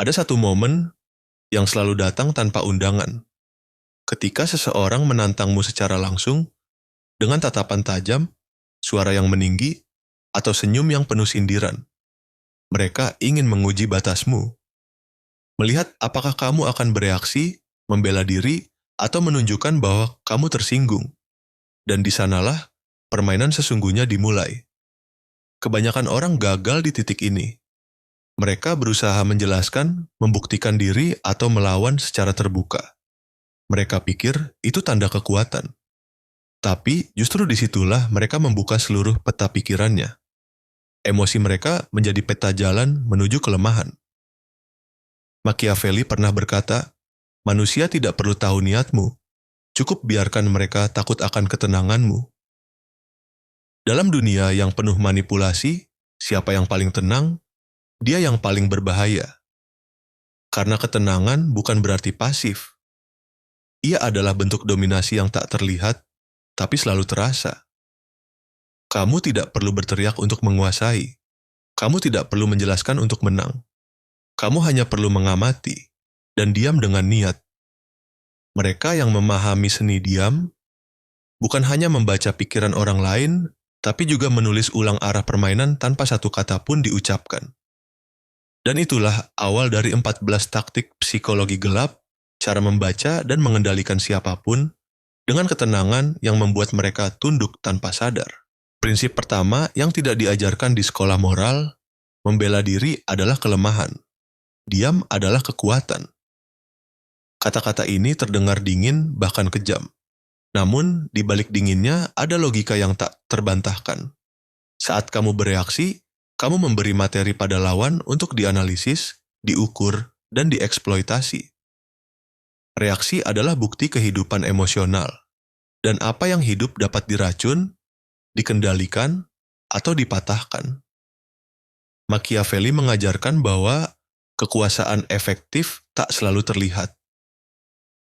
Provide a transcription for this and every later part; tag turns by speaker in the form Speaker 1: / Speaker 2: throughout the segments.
Speaker 1: Ada satu momen yang selalu datang tanpa undangan. Ketika seseorang menantangmu secara langsung, dengan tatapan tajam, suara yang meninggi, atau senyum yang penuh sindiran. Mereka ingin menguji batasmu. Melihat apakah kamu akan bereaksi, membela diri, atau menunjukkan bahwa kamu tersinggung. Dan di sanalah permainan sesungguhnya dimulai. Kebanyakan orang gagal di titik ini. Mereka berusaha menjelaskan, membuktikan diri, atau melawan secara terbuka. Mereka pikir itu tanda kekuatan. Tapi justru disitulah mereka membuka seluruh peta pikirannya. Emosi mereka menjadi peta jalan menuju kelemahan. Machiavelli pernah berkata, manusia tidak perlu tahu niatmu, cukup biarkan mereka takut akan ketenanganmu. Dalam dunia yang penuh manipulasi, siapa yang paling tenang, dia yang paling berbahaya. Karena ketenangan bukan berarti pasif. Ia adalah bentuk dominasi yang tak terlihat, tapi selalu terasa. Kamu tidak perlu berteriak untuk menguasai. Kamu tidak perlu menjelaskan untuk menang. Kamu hanya perlu mengamati dan diam dengan niat. Mereka yang memahami seni diam bukan hanya membaca pikiran orang lain, tapi juga menulis ulang arah permainan tanpa satu kata pun diucapkan. Dan itulah awal dari 14 taktik psikologi gelap, cara membaca dan mengendalikan siapapun dengan ketenangan yang membuat mereka tunduk tanpa sadar. Prinsip pertama yang tidak diajarkan di sekolah moral, membela diri adalah kelemahan. Diam adalah kekuatan. Kata-kata ini terdengar dingin bahkan kejam. Namun, di balik dinginnya ada logika yang tak terbantahkan. Saat kamu bereaksi, kamu memberi materi pada lawan untuk dianalisis, diukur, dan dieksploitasi. Reaksi adalah bukti kehidupan emosional. Dan apa yang hidup dapat diracun, dikendalikan, atau dipatahkan. Machiavelli mengajarkan bahwa kekuasaan efektif tak selalu terlihat.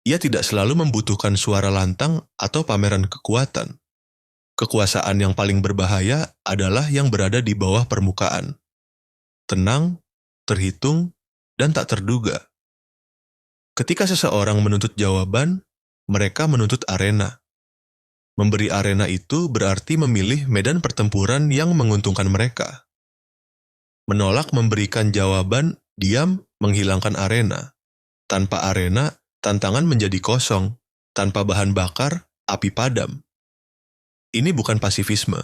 Speaker 1: Ia tidak selalu membutuhkan suara lantang atau pameran kekuatan. Kekuasaan yang paling berbahaya adalah yang berada di bawah permukaan. Tenang, terhitung, dan tak terduga. Ketika seseorang menuntut jawaban, mereka menuntut arena. Memberi arena itu berarti memilih medan pertempuran yang menguntungkan mereka. Menolak memberikan jawaban, diam, menghilangkan arena. Tanpa arena, tantangan menjadi kosong. Tanpa bahan bakar, api padam. Ini bukan pasifisme.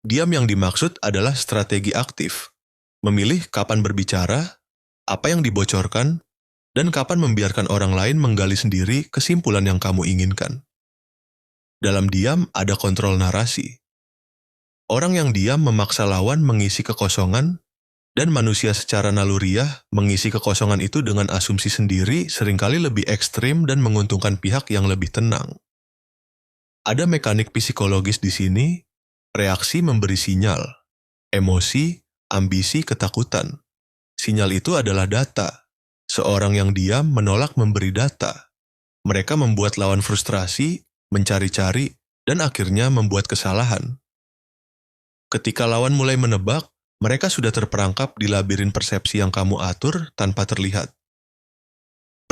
Speaker 1: Diam yang dimaksud adalah strategi aktif. Memilih kapan berbicara, apa yang dibocorkan, dan kapan membiarkan orang lain menggali sendiri kesimpulan yang kamu inginkan. Dalam diam ada kontrol narasi. Orang yang diam memaksa lawan mengisi kekosongan, dan manusia secara naluriah mengisi kekosongan itu dengan asumsi sendiri seringkali lebih ekstrim dan menguntungkan pihak yang lebih tenang. Ada mekanik psikologis di sini, reaksi memberi sinyal, emosi, ambisi, ketakutan. Sinyal itu adalah data. Seorang yang diam menolak memberi data. Mereka membuat lawan frustrasi, mencari-cari, dan akhirnya membuat kesalahan. Ketika lawan mulai menebak, mereka sudah terperangkap di labirin persepsi yang kamu atur tanpa terlihat.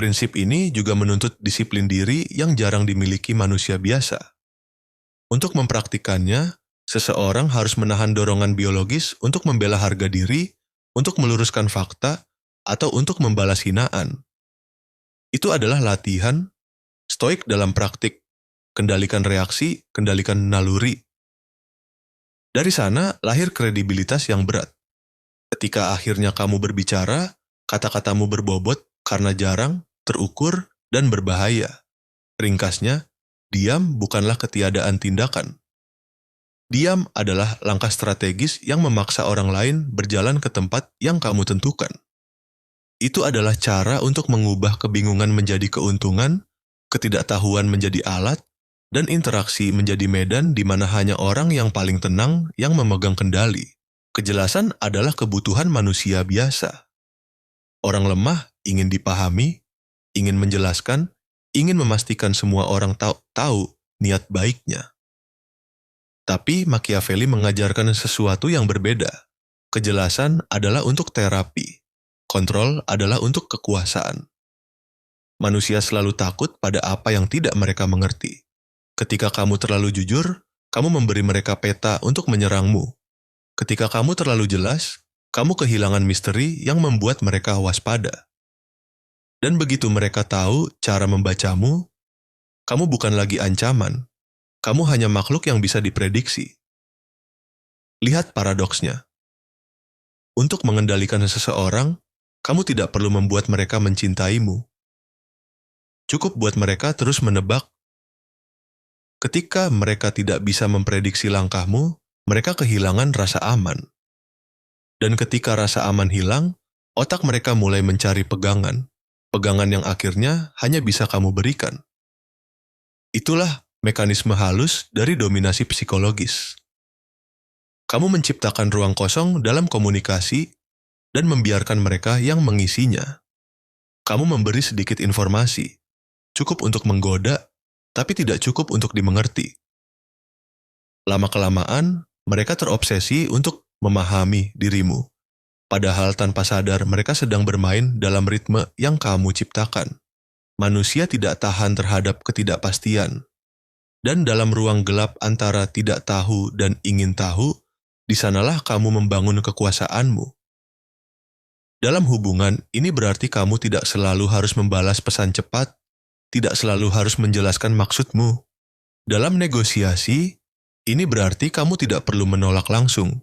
Speaker 1: Prinsip ini juga menuntut disiplin diri yang jarang dimiliki manusia biasa. Untuk mempraktikannya, seseorang harus menahan dorongan biologis untuk membela harga diri, untuk meluruskan fakta, atau untuk membalas hinaan. Itu adalah latihan, stoik dalam praktik, kendalikan reaksi, kendalikan naluri. Dari sana lahir kredibilitas yang berat. Ketika akhirnya kamu berbicara, kata-katamu berbobot karena jarang, terukur, dan berbahaya. Ringkasnya, diam bukanlah ketiadaan tindakan. Diam adalah langkah strategis yang memaksa orang lain berjalan ke tempat yang kamu tentukan. Itu adalah cara untuk mengubah kebingungan menjadi keuntungan, ketidaktahuan menjadi alat, dan interaksi menjadi medan di mana hanya orang yang paling tenang yang memegang kendali. Kejelasan adalah kebutuhan manusia biasa. Orang lemah ingin dipahami, ingin menjelaskan, ingin memastikan semua orang tahu niat baiknya. Tapi Machiavelli mengajarkan sesuatu yang berbeda. Kejelasan adalah untuk terapi. Kontrol adalah untuk kekuasaan. Manusia selalu takut pada apa yang tidak mereka mengerti. Ketika kamu terlalu jujur, kamu memberi mereka peta untuk menyerangmu. Ketika kamu terlalu jelas, kamu kehilangan misteri yang membuat mereka waspada. Dan begitu mereka tahu cara membacamu, kamu bukan lagi ancaman. Kamu hanya makhluk yang bisa diprediksi. Lihat paradoksnya. Untuk mengendalikan seseorang, kamu tidak perlu membuat mereka mencintaimu. Cukup buat mereka terus menebak. Ketika mereka tidak bisa memprediksi langkahmu, mereka kehilangan rasa aman. Dan ketika rasa aman hilang, otak mereka mulai mencari pegangan. Pegangan yang akhirnya hanya bisa kamu berikan. Itulah mekanisme halus dari dominasi psikologis. Kamu menciptakan ruang kosong dalam komunikasi dan membiarkan mereka yang mengisinya. Kamu memberi sedikit informasi, cukup untuk menggoda, tapi tidak cukup untuk dimengerti. Lama-kelamaan, mereka terobsesi untuk memahami dirimu. Padahal tanpa sadar mereka sedang bermain dalam ritme yang kamu ciptakan. Manusia tidak tahan terhadap ketidakpastian. Dan dalam ruang gelap antara tidak tahu dan ingin tahu, di sanalah kamu membangun kekuasaanmu. Dalam hubungan, ini berarti kamu tidak selalu harus membalas pesan cepat, tidak selalu harus menjelaskan maksudmu. Dalam negosiasi, ini berarti kamu tidak perlu menolak langsung.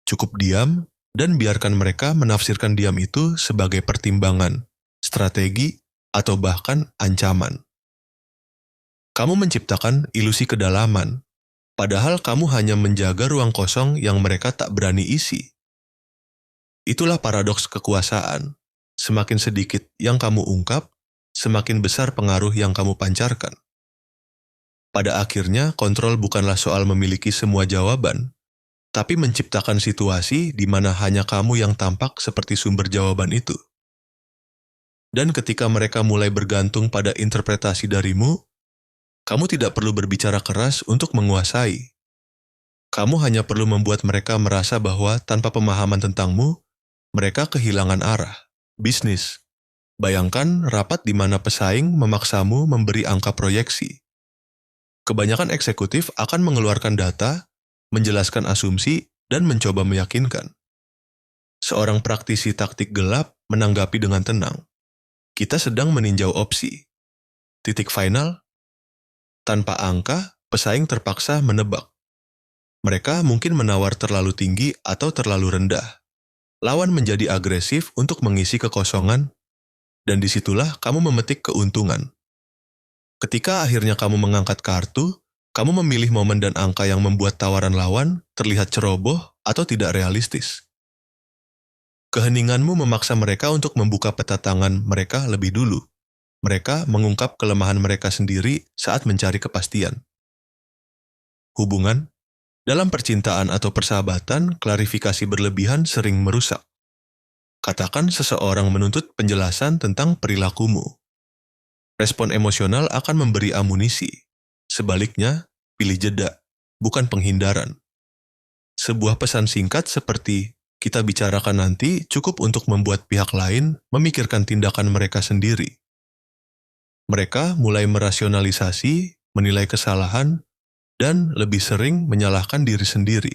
Speaker 1: Cukup diam, dan biarkan mereka menafsirkan diam itu sebagai pertimbangan, strategi, atau bahkan ancaman. Kamu menciptakan ilusi kedalaman, padahal kamu hanya menjaga ruang kosong yang mereka tak berani isi. Itulah paradoks kekuasaan. Semakin sedikit yang kamu ungkap, semakin besar pengaruh yang kamu pancarkan. Pada akhirnya, kontrol bukanlah soal memiliki semua jawaban, tapi menciptakan situasi di mana hanya kamu yang tampak seperti sumber jawaban itu. Dan ketika mereka mulai bergantung pada interpretasi darimu, kamu tidak perlu berbicara keras untuk menguasai. Kamu hanya perlu membuat mereka merasa bahwa tanpa pemahaman tentangmu, mereka kehilangan arah. Bisnis. Bayangkan rapat di mana pesaing memaksamu memberi angka proyeksi. Kebanyakan eksekutif akan mengeluarkan data, menjelaskan asumsi, dan mencoba meyakinkan. Seorang praktisi taktik gelap menanggapi dengan tenang. Kita sedang meninjau opsi. Titik final. Tanpa angka, pesaing terpaksa menebak. Mereka mungkin menawar terlalu tinggi atau terlalu rendah. Lawan menjadi agresif untuk mengisi kekosongan, dan disitulah kamu memetik keuntungan. Ketika akhirnya kamu mengangkat kartu, kamu memilih momen dan angka yang membuat tawaran lawan terlihat ceroboh atau tidak realistis. Keheninganmu memaksa mereka untuk membuka peta tangan mereka lebih dulu. Mereka mengungkap kelemahan mereka sendiri saat mencari kepastian. Hubungan. Dalam percintaan atau persahabatan, klarifikasi berlebihan sering merusak. Katakan seseorang menuntut penjelasan tentang perilakumu. Respon emosional akan memberi amunisi. Sebaliknya, pilih jeda, bukan penghindaran. Sebuah pesan singkat seperti, kita bicarakan nanti cukup untuk membuat pihak lain memikirkan tindakan mereka sendiri. Mereka mulai merasionalisasi, menilai kesalahan, dan lebih sering menyalahkan diri sendiri.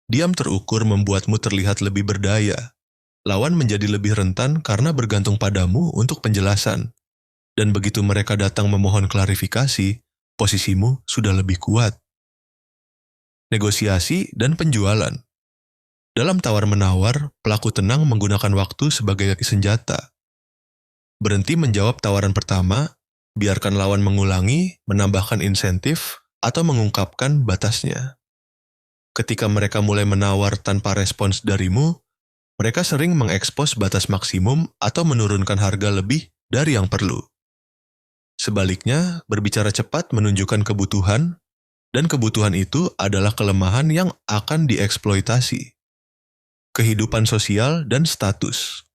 Speaker 1: Diam terukur membuatmu terlihat lebih berdaya. Lawan menjadi lebih rentan karena bergantung padamu untuk penjelasan. Dan begitu mereka datang memohon klarifikasi, posisimu sudah lebih kuat. Negosiasi dan penjualan. Dalam tawar-menawar, pelaku tenang menggunakan waktu sebagai senjata. Berhenti menjawab tawaran pertama, biarkan lawan mengulangi, menambahkan insentif, atau mengungkapkan batasnya. Ketika mereka mulai menawar tanpa respons darimu, mereka sering mengekspos batas maksimum atau menurunkan harga lebih dari yang perlu. Sebaliknya, berbicara cepat menunjukkan kebutuhan, dan kebutuhan itu adalah kelemahan yang akan dieksploitasi. Kehidupan sosial dan status.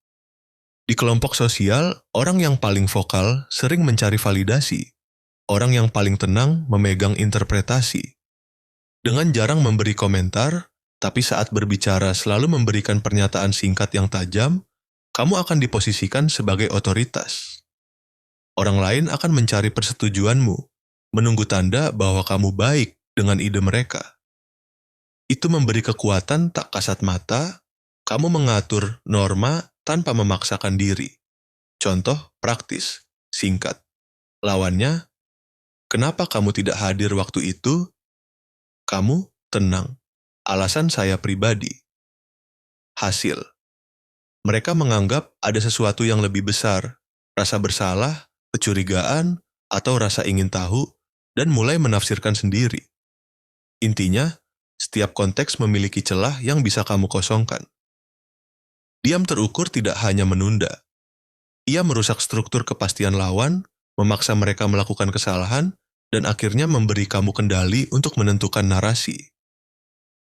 Speaker 1: Di kelompok sosial, orang yang paling vokal sering mencari validasi. Orang yang paling tenang memegang interpretasi. Dengan jarang memberi komentar, Tapi saat berbicara selalu memberikan pernyataan singkat yang tajam, kamu akan diposisikan sebagai otoritas. Orang lain akan mencari persetujuanmu, menunggu tanda bahwa kamu baik dengan ide mereka. Itu memberi kekuatan tak kasat mata, kamu mengatur norma tanpa memaksakan diri. Contoh praktis, singkat. Lawannya, kenapa kamu tidak hadir waktu itu? Kamu tenang. Alasan saya pribadi. Hasil. Mereka menganggap ada sesuatu yang lebih besar, rasa bersalah, kecurigaan, atau rasa ingin tahu, dan mulai menafsirkan sendiri. Intinya, setiap konteks memiliki celah yang bisa kamu kosongkan. Diam terukur tidak hanya menunda. Ia merusak struktur kepastian lawan, memaksa mereka melakukan kesalahan, dan akhirnya memberi kamu kendali untuk menentukan narasi.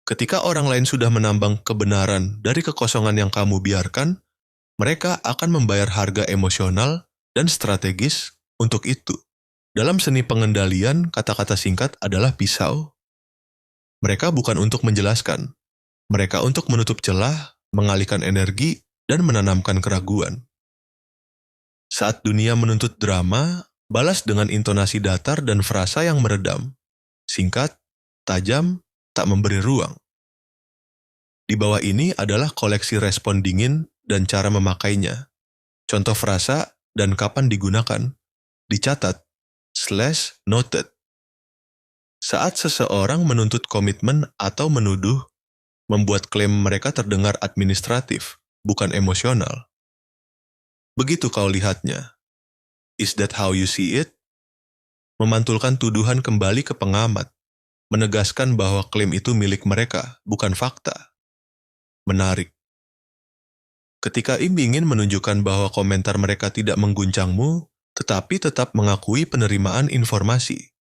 Speaker 1: Ketika orang lain sudah menambang kebenaran dari kekosongan yang kamu biarkan, mereka akan membayar harga emosional dan strategis untuk itu. Dalam seni pengendalian, kata-kata singkat adalah pisau. Mereka bukan untuk menjelaskan. Mereka untuk menutup celah, mengalihkan energi, dan menanamkan keraguan. Saat dunia menuntut drama, balas dengan intonasi datar dan frasa yang meredam. Singkat, tajam, tak memberi ruang. Di bawah ini adalah koleksi respon dingin dan cara memakainya. Contoh frasa dan kapan digunakan. Dicatat, /noted. Saat seseorang menuntut komitmen atau menuduh, membuat klaim mereka terdengar administratif, bukan emosional. Begitu kau lihatnya. Is that how you see it? Memantulkan tuduhan kembali ke pengamat, menegaskan bahwa klaim itu milik mereka, bukan fakta. Menarik. Ketika Im ingin menunjukkan bahwa komentar mereka tidak mengguncangmu, tetapi tetap mengakui penerimaan informasi.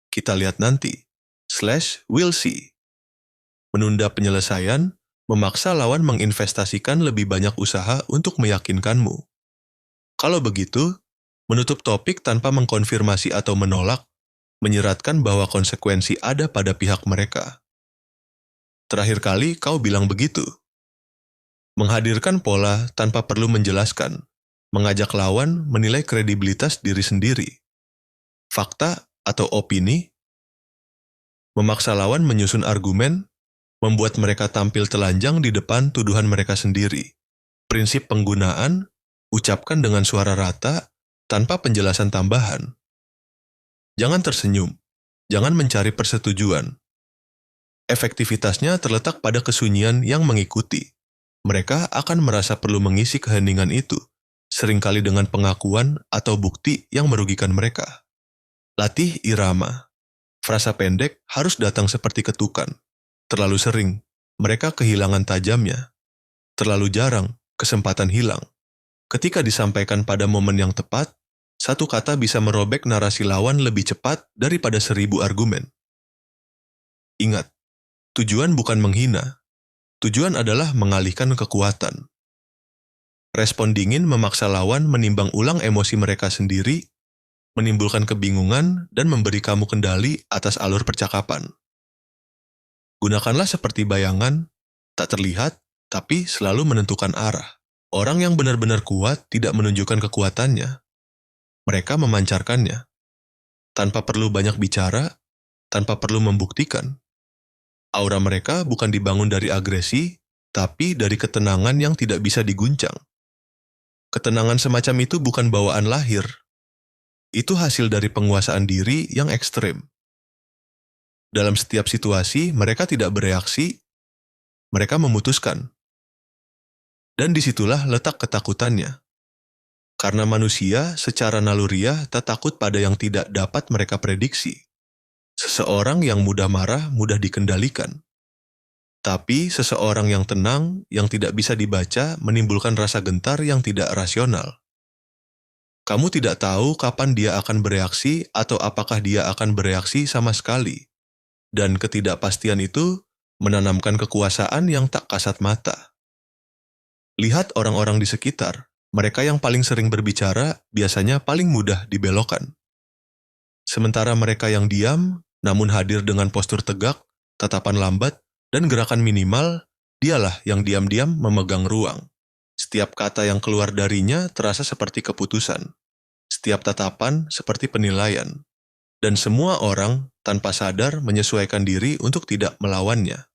Speaker 1: Kita lihat nanti. /will see. Menunda penyelesaian, memaksa lawan menginvestasikan lebih banyak usaha untuk meyakinkanmu. Kalau begitu, menutup topik tanpa mengkonfirmasi atau menolak, menyeratkan bahwa konsekuensi ada pada pihak mereka. Terakhir kali kau bilang begitu. Menghadirkan pola tanpa perlu menjelaskan, mengajak lawan menilai kredibilitas diri sendiri. Fakta atau opini, memaksa lawan menyusun argumen, membuat mereka tampil telanjang di depan tuduhan mereka sendiri. Prinsip penggunaan, ucapkan dengan suara rata, tanpa penjelasan tambahan. Jangan tersenyum, jangan mencari persetujuan. Efektivitasnya terletak pada kesunyian yang mengikuti. Mereka akan merasa perlu mengisi keheningan itu, seringkali dengan pengakuan atau bukti yang merugikan mereka. Latih irama. Frasa pendek harus datang seperti ketukan. Terlalu sering, mereka kehilangan tajamnya. Terlalu jarang, kesempatan hilang. Ketika disampaikan pada momen yang tepat, satu kata bisa merobek narasi lawan lebih cepat daripada 1000 argumen. Ingat, tujuan bukan menghina. Tujuan adalah mengalihkan kekuatan. Respon dingin memaksa lawan menimbang ulang emosi mereka sendiri, menimbulkan kebingungan dan memberi kamu kendali atas alur percakapan. Gunakanlah seperti bayangan, tak terlihat, tapi selalu menentukan arah. Orang yang benar-benar kuat tidak menunjukkan kekuatannya. Mereka memancarkannya. Tanpa perlu banyak bicara, tanpa perlu membuktikan. Aura mereka bukan dibangun dari agresi, tapi dari ketenangan yang tidak bisa diguncang. Ketenangan semacam itu bukan bawaan lahir. Itu hasil dari penguasaan diri yang ekstrem. Dalam setiap situasi, mereka tidak bereaksi, mereka memutuskan. Dan disitulah letak ketakutannya. Karena manusia secara naluriah tak takut pada yang tidak dapat mereka prediksi. Seseorang yang mudah marah mudah dikendalikan. Tapi seseorang yang tenang, yang tidak bisa dibaca, menimbulkan rasa gentar yang tidak rasional. Kamu tidak tahu kapan dia akan bereaksi atau apakah dia akan bereaksi sama sekali. Dan ketidakpastian itu menanamkan kekuasaan yang tak kasat mata. Lihat orang-orang di sekitar. Mereka yang paling sering berbicara biasanya paling mudah dibelokkan. Sementara mereka yang diam, namun hadir dengan postur tegak, tatapan lambat, Dan gerakan minimal, dialah yang diam-diam memegang ruang. Setiap kata yang keluar darinya terasa seperti keputusan. Setiap tatapan seperti penilaian. Dan semua orang tanpa sadar menyesuaikan diri untuk tidak melawannya.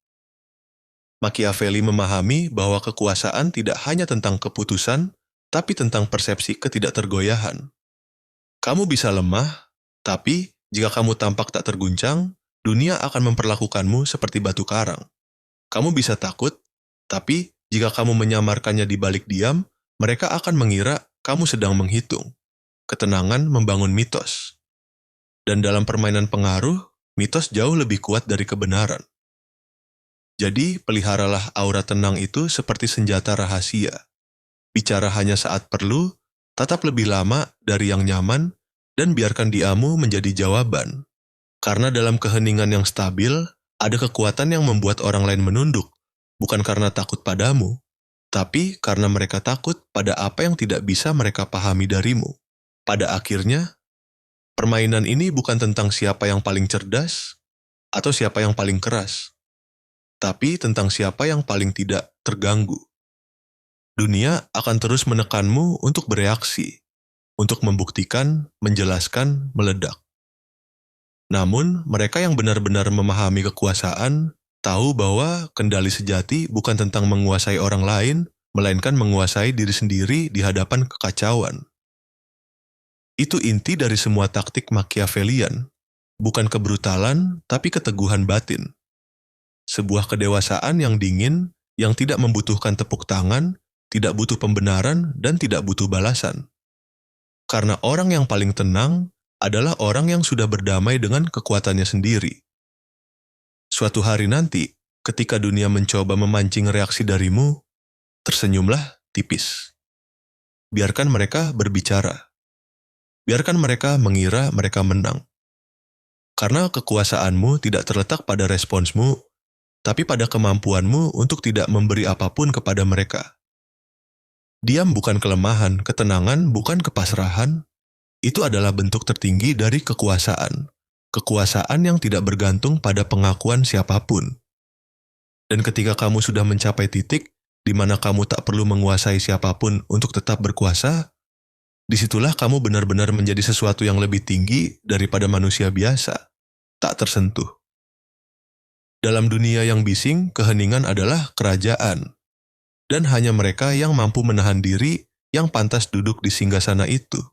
Speaker 1: Machiavelli memahami bahwa kekuasaan tidak hanya tentang keputusan, tapi tentang persepsi ketidaktergoyahan. Kamu bisa lemah, tapi jika kamu tampak tak terguncang, dunia akan memperlakukanmu seperti batu karang. Kamu bisa takut, tapi jika kamu menyamarkannya di balik diam, mereka akan mengira kamu sedang menghitung. Ketenangan membangun mitos. Dan dalam permainan pengaruh, mitos jauh lebih kuat dari kebenaran. Jadi, peliharalah aura tenang itu seperti senjata rahasia. Bicara hanya saat perlu, tatap lebih lama dari yang nyaman, dan biarkan diamu menjadi jawaban. Karena dalam keheningan yang stabil, ada kekuatan yang membuat orang lain menunduk, bukan karena takut padamu, tapi karena mereka takut pada apa yang tidak bisa mereka pahami darimu. Pada akhirnya, permainan ini bukan tentang siapa yang paling cerdas, atau siapa yang paling keras, tapi tentang siapa yang paling tidak terganggu. Dunia akan terus menekanmu untuk bereaksi, untuk membuktikan, menjelaskan, meledak. Namun, mereka yang benar-benar memahami kekuasaan tahu bahwa kendali sejati bukan tentang menguasai orang lain, melainkan menguasai diri sendiri di hadapan kekacauan. Itu inti dari semua taktik Machiavellian, bukan kebrutalan, tapi keteguhan batin. Sebuah kedewasaan yang dingin, yang tidak membutuhkan tepuk tangan, tidak butuh pembenaran, dan tidak butuh balasan. Karena orang yang paling tenang adalah orang yang sudah berdamai dengan kekuatannya sendiri. Suatu hari nanti, ketika dunia mencoba memancing reaksi darimu, tersenyumlah tipis. Biarkan mereka berbicara. Biarkan mereka mengira mereka menang. Karena kekuasaanmu tidak terletak pada responsmu, tapi pada kemampuanmu untuk tidak memberi apapun kepada mereka. Diam bukan kelemahan, ketenangan bukan kepasrahan. Itu adalah bentuk tertinggi dari kekuasaan. Kekuasaan yang tidak bergantung pada pengakuan siapapun. Dan ketika kamu sudah mencapai titik di mana kamu tak perlu menguasai siapapun untuk tetap berkuasa, disitulah kamu benar-benar menjadi sesuatu yang lebih tinggi daripada manusia biasa, tak tersentuh. Dalam dunia yang bising, keheningan adalah kerajaan. Dan hanya mereka yang mampu menahan diri yang pantas duduk di singgasana itu.